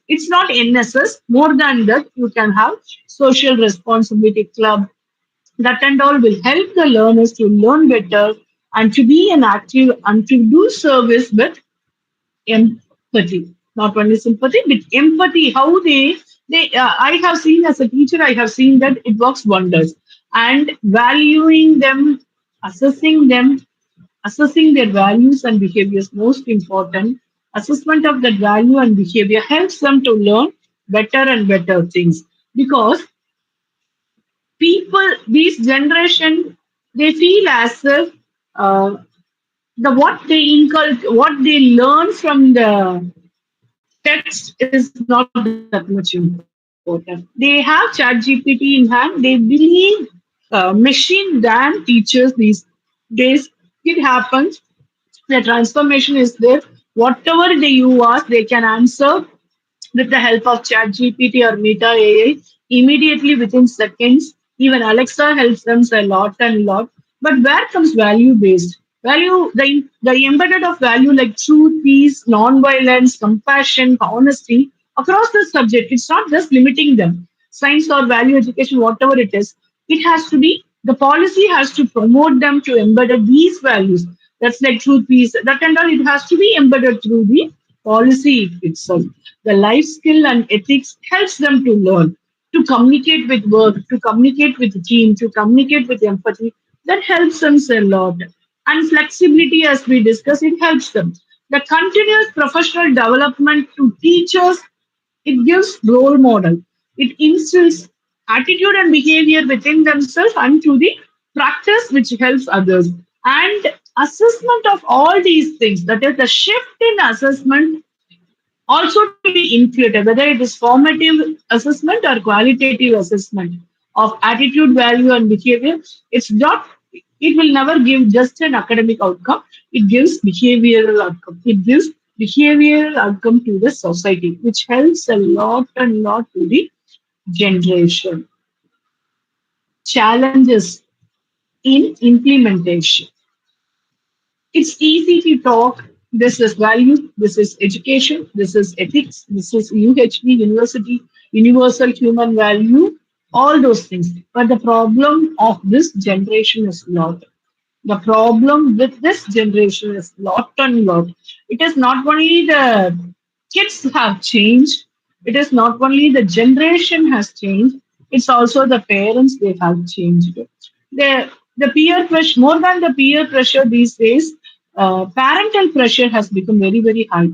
It's not NSS. More than that, you can have social responsibility club. That and all will help the learners to learn better and to be an active and to do service with empathy. Not only sympathy, but empathy. How I have seen as a teacher, I have seen that it works wonders. And valuing them, assessing them, assessing their values and behaviors most important. Assessment of that value and behavior helps them to learn better and better things, because people, this generation, they feel as if what they learn from the text is not that much important. They have ChatGPT in hand. They believe machine than teachers these days. It happens. The transformation is there. Whatever you ask, they can answer with the help of ChatGPT or Meta AI immediately within seconds. Even Alexa helps them a lot and lot. But where comes value based? The embedded of value like truth, peace, non-violence, compassion, honesty across the subject. It's not just limiting them. Science or value education, whatever it is, it has to be, the policy has to promote them to embed these values. That's like truth, peace, that and all. It has to be embedded through the policy itself. The life skill and ethics helps them to learn, to communicate with work, to communicate with the team, to communicate with empathy. That helps them a lot. And flexibility, as we discussed, it helps them. The continuous professional development to teachers, it gives role model. It instills attitude and behavior within themselves and to the practice which helps others. And assessment of all these things, that is the shift in assessment also to be included, whether it is formative assessment or qualitative assessment of attitude, value, and behavior. It's not, it will never give just an academic outcome, it gives behavioral outcome. It gives behavioral outcome to the society, which helps a lot and lot to the generation. Challenges in implementation. It's easy to talk. This is value, this is education, this is ethics, this is UHV, university, universal human value, all those things. But the problem of this generation is lot. The problem with this generation is lot and lot. It is not only the kids have changed, it is not only the generation has changed, it's also the parents, they have changed. The peer pressure, more than the peer pressure these days, parental pressure has become very, very high.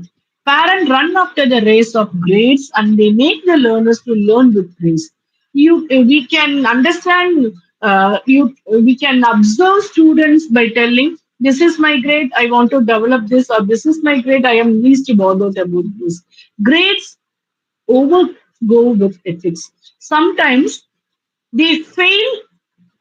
Parents run after the race of grades and they make the learners to learn with grace. We can understand, we can observe students by telling, this is my grade, I want to develop this, or this is my grade, I am least bothered about this. Grades over go with ethics. Sometimes they fail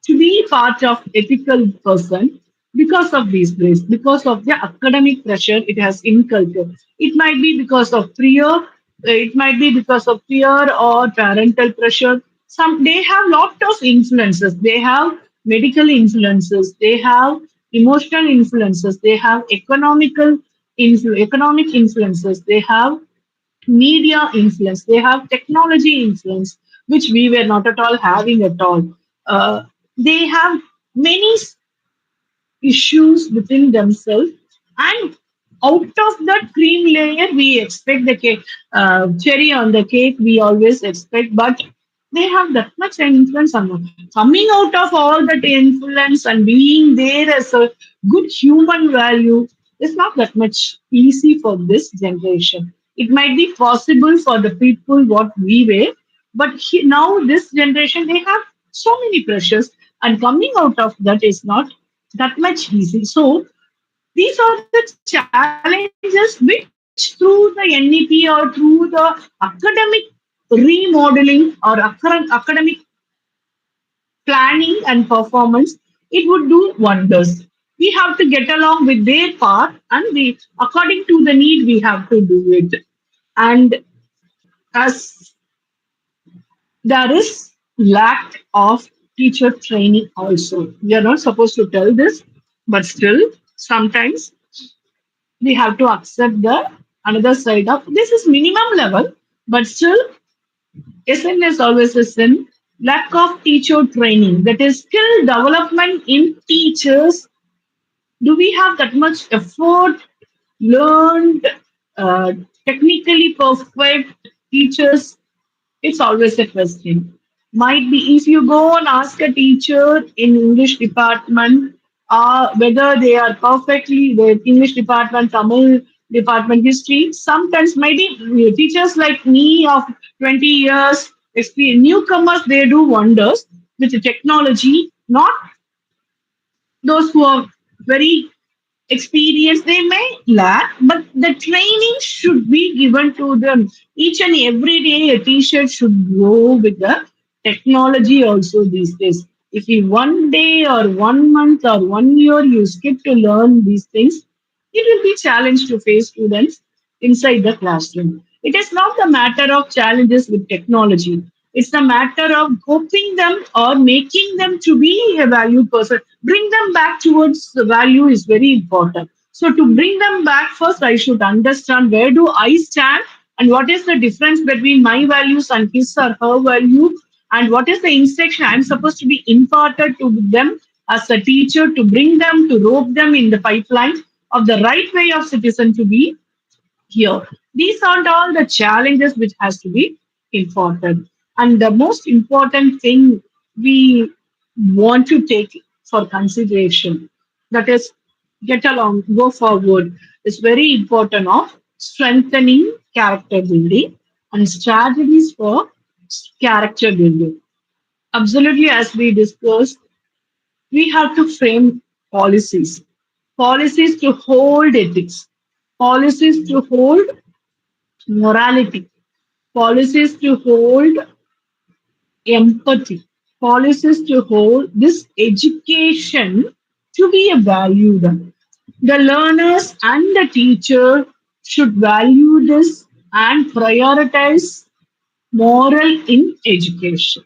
to be part of ethical person because of these grades, because of the academic pressure it has inculcated. It might be because of fear, it might be because of fear or parental pressure. Some, they have lot of influences. They have medical influences. They have emotional influences. They have economic influences. They have media influence, they have technology influence, which we were not at all having at all. They have many issues within themselves, and out of that cream layer we expect the cake, cherry on the cake we always expect, but they have that much influence on them. Coming out of all that influence and being there as a good human value is not that much easy for this generation. It might be possible for the people what we were, but now this generation they have so many pressures, and coming out of that is not that much easy. So these are the challenges which through the NEP or through the academic remodeling or academic planning and performance, it would do wonders. We have to get along with their part, and we, according to the need, we have to do it. And as there is lack of teacher training also. We are not supposed to tell this, but still sometimes we have to accept the another side of this is minimum level, but still SN is always a sin. Lack of teacher training, that is skill development in teachers. Do we have that much effort, learned, uh, technically perfect teachers? It's always a question. Might be if you go and ask a teacher in English department whether they are perfectly the English department, Tamil department, history. Sometimes maybe teachers like me of 20 years experience, newcomers, they do wonders with the technology. Not those who are very experience they may lack, but the training should be given to them. Each and every day, a teacher should grow with the technology also these days. If you one day or 1 month or 1 year you skip to learn these things, it will be challenge to face students inside the classroom. It is not the matter of challenges with technology. It's the matter of hoping them or making them to be a value person. Bring them back towards the value is very important. So to bring them back, first I should understand where do I stand and what is the difference between my values and his or her value, and what is the instruction I'm supposed to be imparted to them as a teacher to bring them to rope them in the pipeline of the right way of citizen to be here. These are all the challenges which has to be important. And the most important thing we want to take for consideration, that is get along, go forward, is very important of strengthening character building and strategies for character building. Absolutely, as we discussed, we have to frame policies, policies to hold ethics, policies to hold morality, policies to hold empathy, policies to hold this education to be a valued. The learners and the teacher should value this and prioritize moral in education.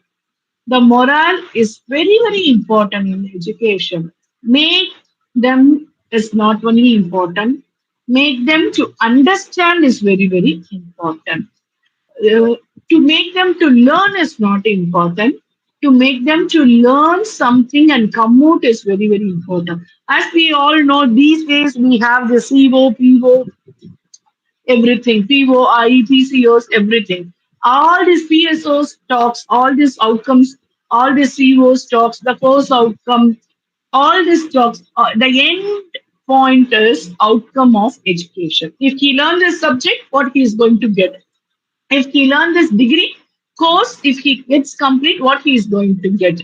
The moral is very, very important in education. Make them is not only important, make them to understand is very, very important. To make them to learn is not important. To make them to learn something and come out is very, very important. As we all know, these days we have the CO, PO, everything, POI, PCOs, everything. All these PSOs talks, all these outcomes, all these COs talks, the course outcome, all these talks, the end point is outcome of education. If he learns this subject, what he is going to get? If he learns this degree course, if he gets complete, what he is going to get?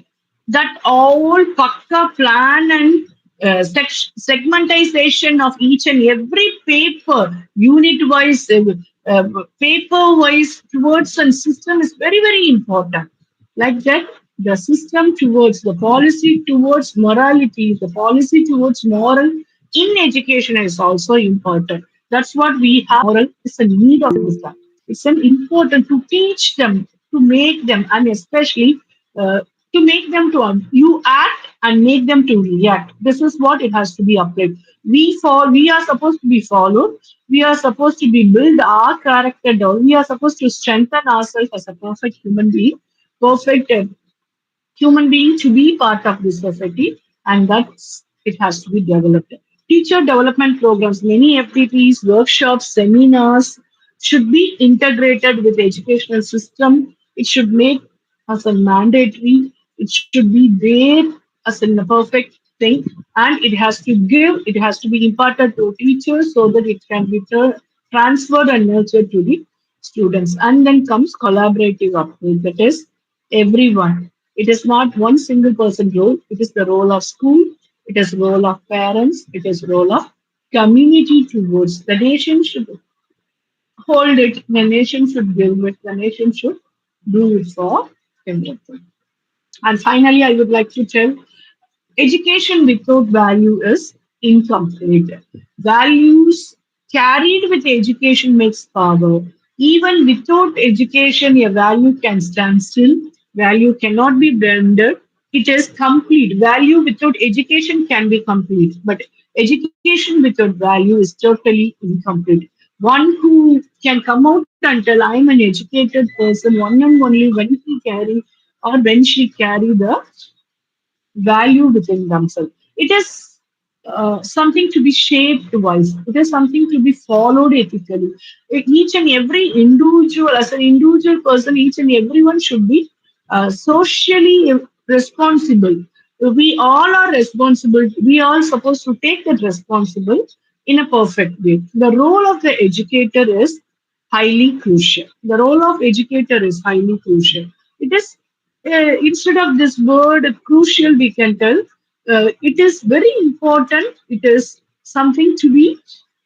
That all pakka plan and segmentization of each and every paper, unit wise, uh, paper wise towards a system is very, very important. Like that, the system towards the policy towards morality, the policy towards moral in education is also important. That's what we have. Moral is a need of this time. It's an important to teach them, to make them, and especially to make them to you act and make them to react. This is what it has to be applied. We are supposed to be followed. We are supposed to be build our character down. We are supposed to strengthen ourselves as a perfect human being, perfect human being to be part of this society, and that's it has to be developed. Teacher development programs, many FDPs, workshops, seminars should be integrated with educational system. It should make as a mandatory. It should be there as a perfect thing, and it has to be imparted to teachers so that it can be transferred and nurtured to the students. And then comes collaborative approach. That is everyone. It is not one single person role. It is the role of school. It is role of parents. It is role of community towards the nation should hold it. The nation should give it. The nation should do it for everything. And finally, I would like to tell education without value is incomplete. Values carried with education makes power. Even without education, a value can stand still. Value cannot be blended. It is complete. Value without education can be complete, but education without value is totally incomplete. One who can come out and tell, I am an educated person, one and only when he carry or when she carry the value within themselves. It is something to be shaped wise. It is something to be followed ethically. Each and every individual, as an individual person, each and everyone should be socially responsible. We all are responsible. We are supposed to take that responsible in a perfect way. The role of the educator is highly crucial. The role of educator is highly crucial. It is instead of this word crucial, we can tell it is very important. It is something to be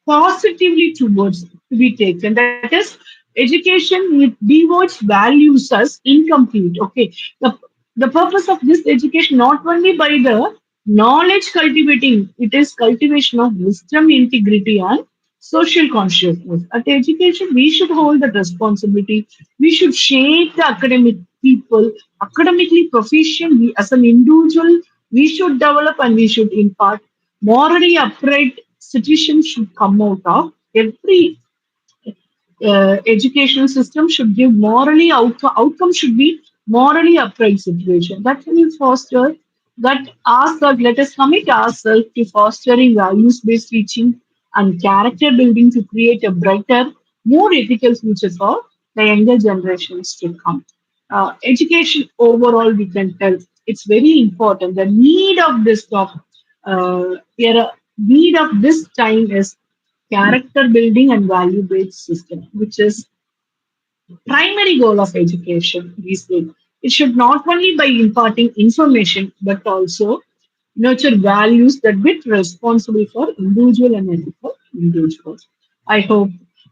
positively towards to be taken. That is, education it devotes values as incomplete. Okay, the purpose of this education not only by the knowledge cultivating, it is cultivation of wisdom, integrity, and social consciousness. At education, we should hold that responsibility. We should shape the academic people, academically proficient. We, as an individual, we should develop and we should impart. Morally upright citizens should come out of every educational system should give morally outcome should be morally upright situation that will foster that ourselves let us commit ourselves to fostering values based teaching and character building to create a brighter more ethical future for the younger generations to come. Education overall we can tell it's very important. The need of this era need of this time is character building and value based system, which is primary goal of education these days. It should not only by imparting information but also nurture values that be responsible for individual and ethical individuals. I hope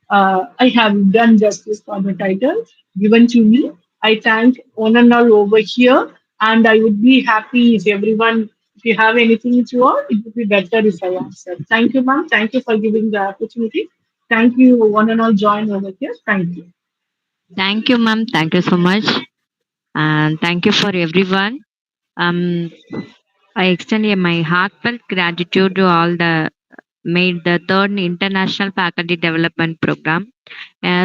I have done justice for the title given to me. I thank one and all over here, and I would be happy if everyone, if you have anything to all, it would be better if I answer. Thank you, ma'am. Thank you for giving the opportunity. Thank you, one and all, join over here. Thank you. Thank you, ma'am. Thank you so much. And thank you for everyone. Um, I extend my heartfelt gratitude to all the made the third International Faculty Development Program.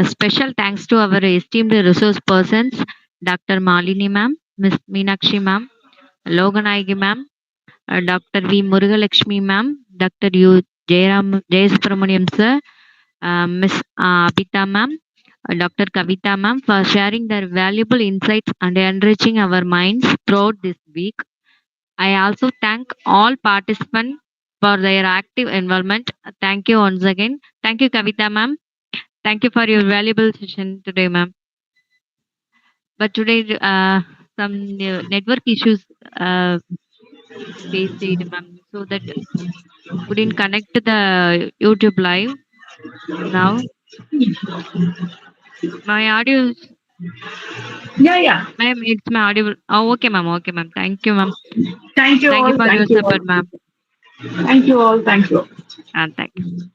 Special thanks to our esteemed resource persons, Dr. Malini ma'am, Miss Meenakshi ma'am, Loganayagi ma'am, Dr. V. Murugalakshmi ma'am, Dr. U. Jayasubramaniam sir, Miss Abeetha ma'am, Dr. Kavitha ma'am for sharing their valuable insights and enriching our minds throughout this week. I also thank all participants for their active involvement. Thank you once again. Thank you, Kavitha ma'am. Thank you for your valuable session today, ma'am. But today, some network issues faced it, ma'am, so that couldn't connect to the YouTube live now. My audio, Yeah, yeah. ma'am, it's my audio. Oh, okay, ma'am. Okay, ma'am. Thank you, ma'am. Thank you Thank you all. for your Thank you all. support, ma'am. Thank you all. Thank you. And thank you.